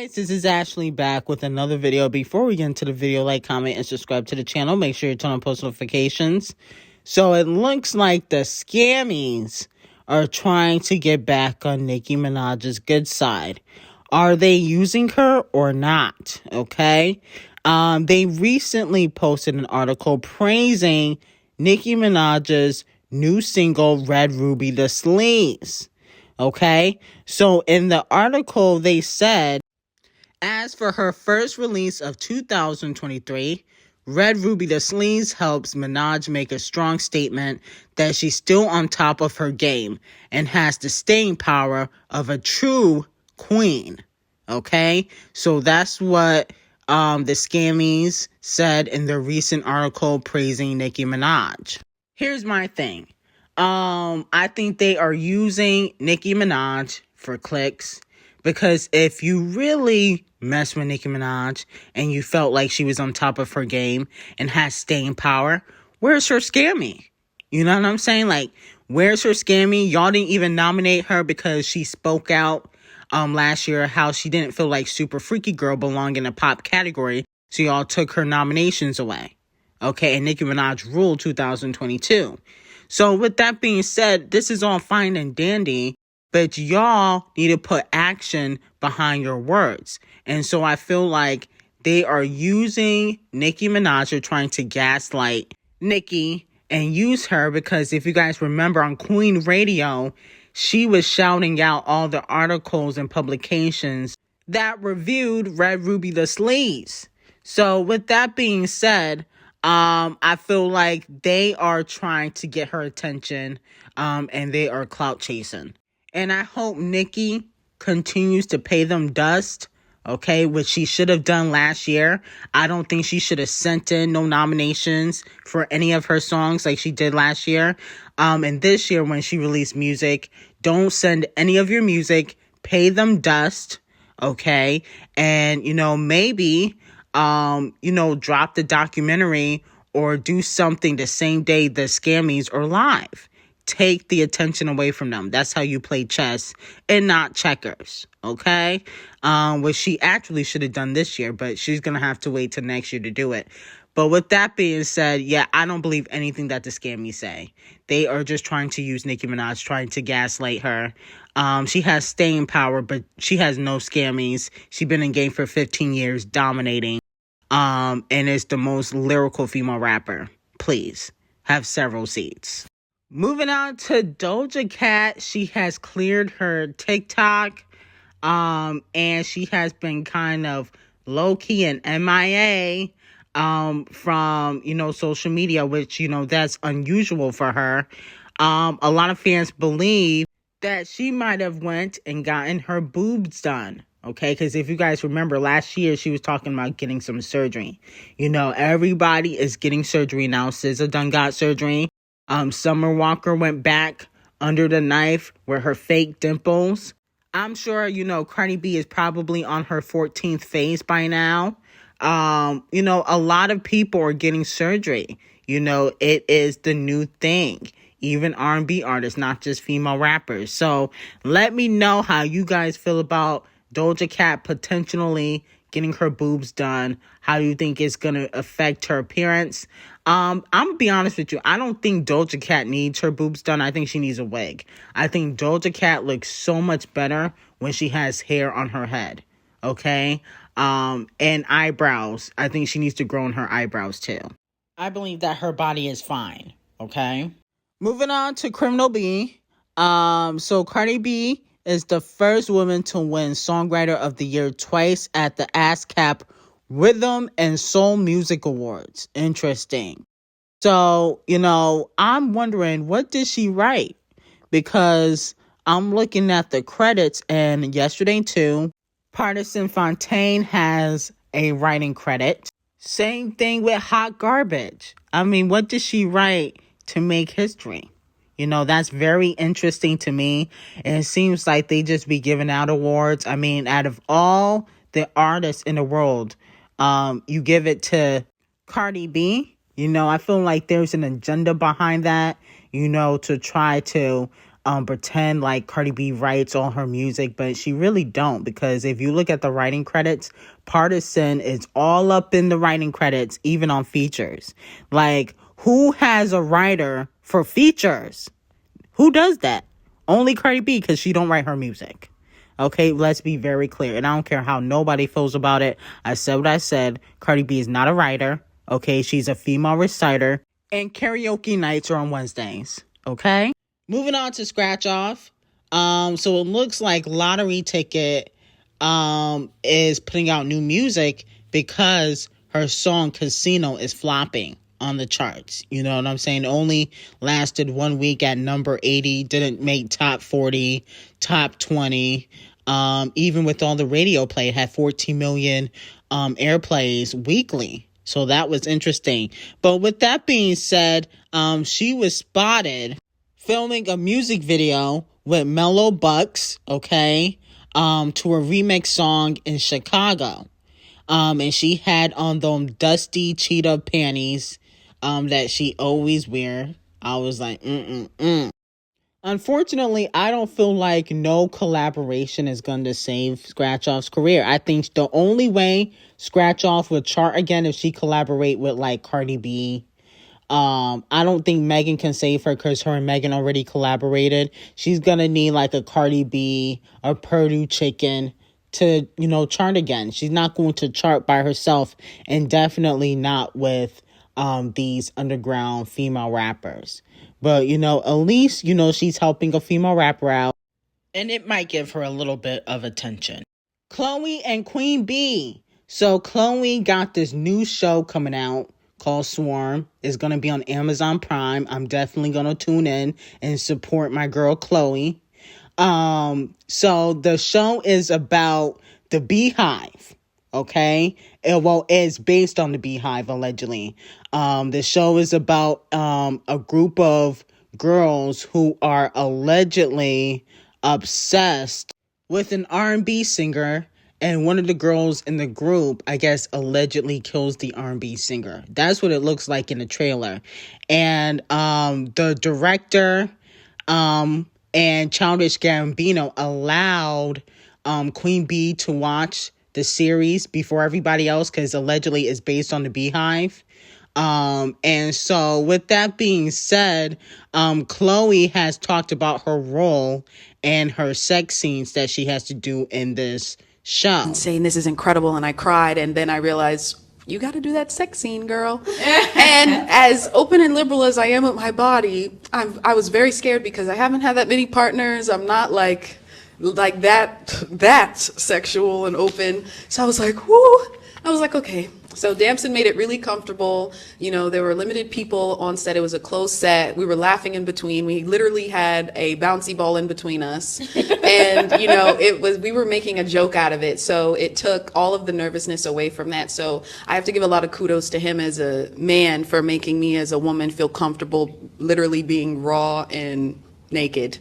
Guys, this is Ashley back with another video. Before we get into the video, like, comment, and subscribe to the channel. Make sure you turn on post notifications. So it looks like the scammies are trying to get back on Nicki Minaj's good side. Are they using her or not? Okay. They recently posted an article praising Nicki Minaj's new single, Red Ruby Da Sleaze. Okay, so in the article, they said, as for her first release of 2023, Red Ruby Da Sleaze helps Minaj make a strong statement that she's still on top of her game and has the staying power of a true queen. Okay, so that's what the scammies said in their recent article praising Nicki Minaj. Here's my thing. I think they are using Nicki Minaj for clicks, because if you really mess with Nicki Minaj and you felt like she was on top of her game and has staying power, where's her scammy? You know what I'm saying? Like, where's her scammy? Y'all didn't even nominate her because she spoke out last year how she didn't feel like Super Freaky Girl belonged in a pop category, so y'all took her nominations away. Okay, and Nicki Minaj ruled 2022. So with that being said, this is all fine and dandy, but y'all need to put action behind your words. And so I feel like they are using Nicki Minaj, or trying to gaslight Nicki and use her, because if you guys remember on Queen Radio, she was shouting out all the articles and publications that reviewed Red Ruby Da Sleaze. So with that being said, I feel like they are trying to get her attention, and they are clout chasing. And I hope Nicki continues to pay them dust, okay, which she should have done last year. I don't think she should have sent in no nominations for any of her songs like she did last year. And this year when she released music, don't send any of your music, pay them dust, okay? And, maybe drop the documentary or do something the same day the scammies are live. Take the attention away from them. That's how you play chess and not checkers, okay? Which she actually should have done this year, but she's going to have to wait till next year to do it. But with that being said, yeah, I don't believe anything that the scammies say. They are just trying to use Nicki Minaj, trying to gaslight her. She has staying power, but she has no scammies. She's been in game for 15 years, dominating. And is the most lyrical female rapper. Please, have several seats. Moving on to Doja Cat, she has cleared her TikTok, and she has been kind of low-key and MIA, from, social media, which, that's unusual for her. A lot of fans believe that she might have went and gotten her boobs done. Okay, because if you guys remember, last year she was talking about getting some surgery. Everybody is getting surgery now. SZA done got surgery. Summer Walker went back under the knife with her fake dimples. I'm sure, Cardi B is probably on her 14th phase by now. A lot of people are getting surgery. It is the new thing. Even R&B artists, not just female rappers. So let me know how you guys feel about Doja Cat potentially getting her boobs done. How do you think it's going to affect her appearance? I'm going to be honest with you. I don't think Doja Cat needs her boobs done. I think she needs a wig. I think Doja Cat looks so much better when she has hair on her head. Okay? And eyebrows. I think she needs to grow in her eyebrows too. I believe that her body is fine. Okay? Moving on to Criminal B. So Cardi B is the first woman to win Songwriter of the Year twice at the ASCAP Rhythm and Soul Music Awards. Interesting. So, I'm wondering, what did she write? Because I'm looking at the credits, and yesterday too, Partisan Fontaine has a writing credit. Same thing with Hot Garbage. I mean, what did she write to make history? That's very interesting to me. And it seems like they just be giving out awards. I mean, out of all the artists in the world, you give it to Cardi B. I feel like there's an agenda behind that, to try to pretend like Cardi B writes all her music, but she really don't, because if you look at the writing credits, Partisan is all up in the writing credits, even on features. Like, who has a writer for features? Who does that? Only Cardi B, because she don't write her music. Okay, let's be very clear. And I don't care how nobody feels about it. I said what I said. Cardi B is not a writer. Okay, she's a female reciter. And karaoke nights are on Wednesdays. Okay? Moving on to Scratch Off. So it looks like Lottery Ticket is putting out new music because her song Casino is flopping on the charts. You know what I'm saying? Only lasted 1 week at number 80, didn't make top 40, top 20. Even with all the radio play, it had 14 million airplays weekly. So that was interesting. But with that being said, she was spotted filming a music video with Mellow Bucks, okay, to a remix song in Chicago. And she had on them dusty cheetah panties that she always wear. I was like, Unfortunately, I don't feel like no collaboration is going to save Scratch Off's career. I think the only way Scratch Off would chart again if she collaborate with like Cardi B. I don't think Megan can save her because her and Megan already collaborated. She's going to need like a Cardi B or Purdue Chicken to, you know, chart again. She's not going to chart by herself, and definitely not with these underground female rappers. But, you know, at least, you know, she's helping a female rapper out, and it might give her a little bit of attention. CHŁ0Ë and Queen B. So CHԼOE got this new show coming out called Swarm. It's going to be on Amazon Prime. I'm definitely going to tune in and support my girl CHԼOE. So the show is about the Beehive. Okay, it's based on the Beehive, allegedly. The show is about a group of girls who are allegedly obsessed with an R&B singer, and one of the girls in the group, I guess, allegedly kills the R&B singer. That's what it looks like in the trailer. And the director and Childish Gambino allowed Queen B to watch the series before everybody else, because allegedly it's based on the Beehive. And so with that being said, CHԼOE has talked about her role and her sex scenes that she has to do in this show. And saying this is incredible, and I cried, and then I realized, you got to do that sex scene, girl. And as open and liberal as I am with my body, I was very scared because I haven't had that many partners. I'm not like that sexual and open. So I was like, whoo. I was like, okay. So Damson made it really comfortable. You know, there were limited people on set. It was a closed set. We were laughing in between. We literally had a bouncy ball in between us. And, you know, we were making a joke out of it. So it took all of the nervousness away from that. So I have to give a lot of kudos to him as a man for making me as a woman feel comfortable literally being raw and naked.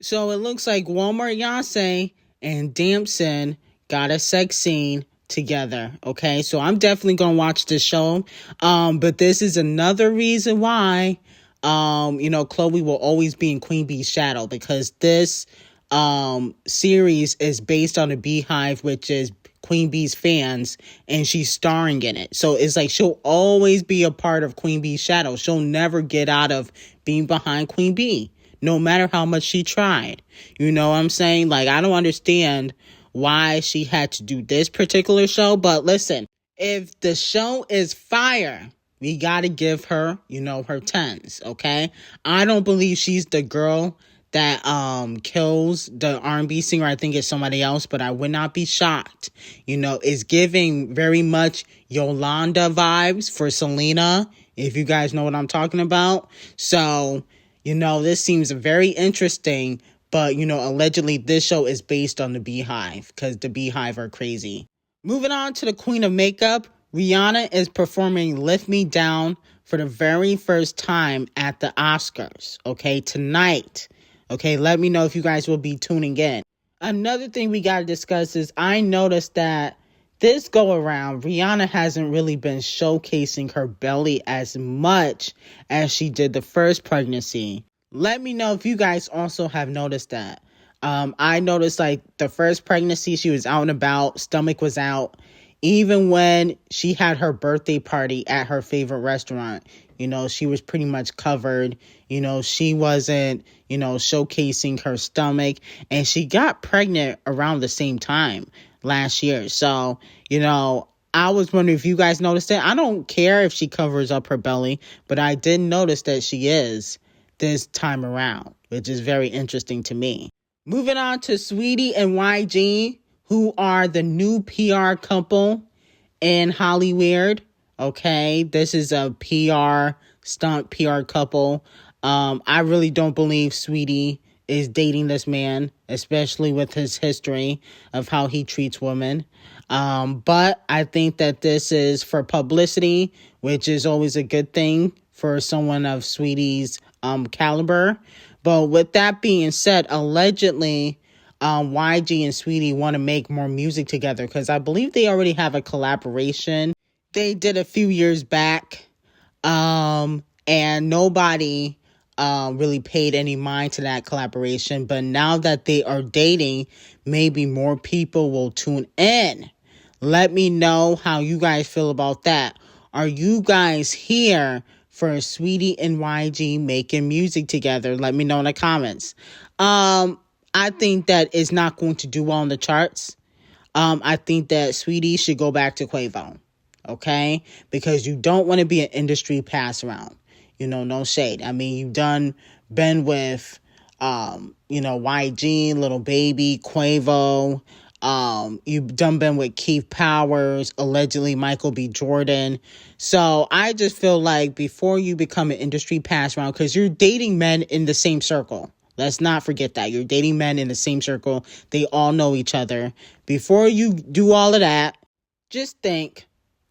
So it looks like Walmart Yonsei and Damson got a sex scene together. Okay, so I'm definitely gonna watch this show. But this is another reason why you know, CHЛOE will always be in Queen Bee's shadow, because this series is based on a Beehive, which is Queen Bee's fans, and she's starring in it. So it's like she'll always be a part of Queen Bee's shadow. She'll never get out of being behind Queen Bee, no matter how much she tried. You know what I'm saying? Like, I don't understand why she had to do this particular show. But listen, if the show is fire, we got to give her, you know, her 10s, okay? I don't believe she's the girl that kills the R&B singer. I think it's somebody else, but I would not be shocked. You know, it's giving very much Yolanda vibes for Selena, if you guys know what I'm talking about. So, you know, this seems very interesting. But, you know, allegedly this show is based on the Beehive, because the Beehive are crazy. Moving on to the Queen of Makeup, Rihanna is performing Lift Me Down for the very first time at the Oscars, okay, tonight. Okay, let me know if you guys will be tuning in. Another thing we got to discuss is I noticed that this go around, Rihanna hasn't really been showcasing her belly as much as she did the first pregnancy. Let me know if you guys also have noticed that. I noticed like the first pregnancy, she was out and about, stomach was out. Even when she had her birthday party at her favorite restaurant, you know, she was pretty much covered. You know, she wasn't, you know, showcasing her stomach. And she got pregnant around the same time last year. So, you know, I was wondering if you guys noticed it. I don't care if she covers up her belly, but I did notice that she is this time around, which is very interesting to me. Moving on to Saweetie and YG, who are the new PR couple in Hollywood. Okay, this is a PR stunt, PR couple. I really don't believe Saweetie is dating this man, especially with his history of how he treats women. But I think that this is for publicity, which is always a good thing for someone of Saweetie's caliber. But with that being said, allegedly, YG and Saweetie want to make more music together because I believe they already have a collaboration they did a few years back, and nobody really paid any mind to that collaboration. But now that they are dating, maybe more people will tune in. Let me know how you guys feel about that. Are you guys here for Saweetie and YG making music together? Let me know in the comments. I think that it's not going to do well in the charts. I think that Saweetie should go back to Quavo, okay? Because you don't want to be an industry pass around. You know, no shade. I mean, you've been with, you know, YG, Lil Baby, Quavo. You've been with Keith Powers, allegedly Michael B. Jordan. So I just feel like before you become an industry pass around, because you're dating men in the same circle. Let's not forget that. You're dating men in the same circle. They all know each other. Before you do all of that, just think,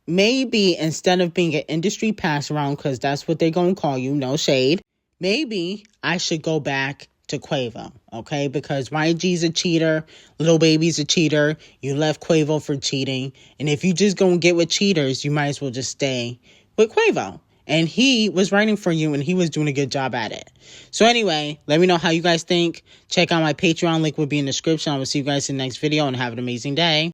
maybe instead of being an industry pass around, because that's what they're going to call you, no shade, maybe I should go back to Quavo, okay? Because YG's a cheater, Lil Baby's a cheater, you left Quavo for cheating, and if you just go and get with cheaters, you might as well just stay with Quavo. And he was writing for you, and he was doing a good job at it. So anyway, let me know how you guys think. Check out my Patreon. Link will be in the description. I will see you guys in the next video, and have an amazing day.